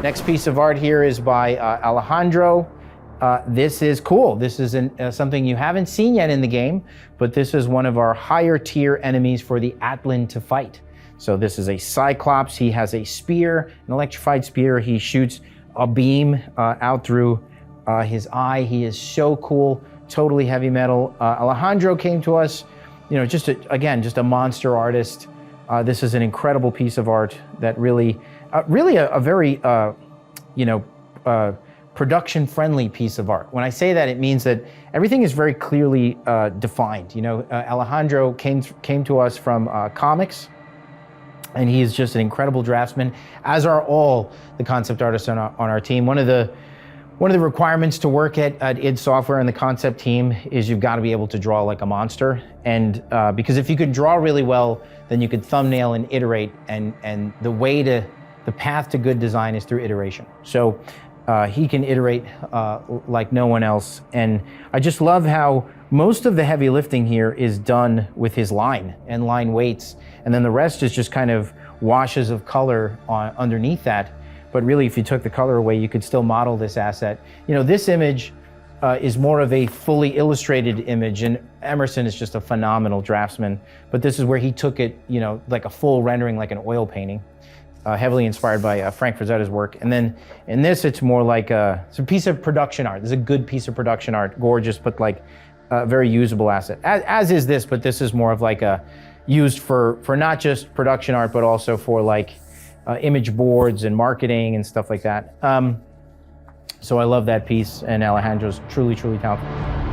Next piece of art here is by Alejandro. This is cool. This is something you haven't seen yet in the game, but this is one of our higher tier enemies for the Atlan to fight. So this is a Cyclops. He has a spear, an electrified spear. He shoots a beam out through his eye. He is so cool, totally heavy metal. Alejandro came to us, just a monster artist. This is an incredible piece of art that really a very, production-friendly piece of art. When I say that, it means that everything is very clearly defined. Alejandro came to us from comics, and he is just an incredible draftsman, as are all the concept artists on our team. One of the requirements to work at id Software and the concept team is you've got to be able to draw like a monster. And because if you could draw really well, then you could thumbnail and iterate, and the path to good design is through iteration. So he can iterate like no one else. And I just love how most of the heavy lifting here is done with his line and line weights. And then the rest is just kind of washes of color underneath that. But really, if you took the color away, you could still model this asset. This image is more of a fully illustrated image, and Emerson is just a phenomenal draftsman. But this is where he took it, like a full rendering, like an oil painting. Heavily inspired by Frank Frazetta's work. And then in this, it's more like it's a piece of production art. This is a good piece of production art, gorgeous, but like a very usable asset. As is this, but this is more of like used for not just production art, but also for like image boards and marketing and stuff like that. So I love that piece, and Alejandro's truly, truly talented.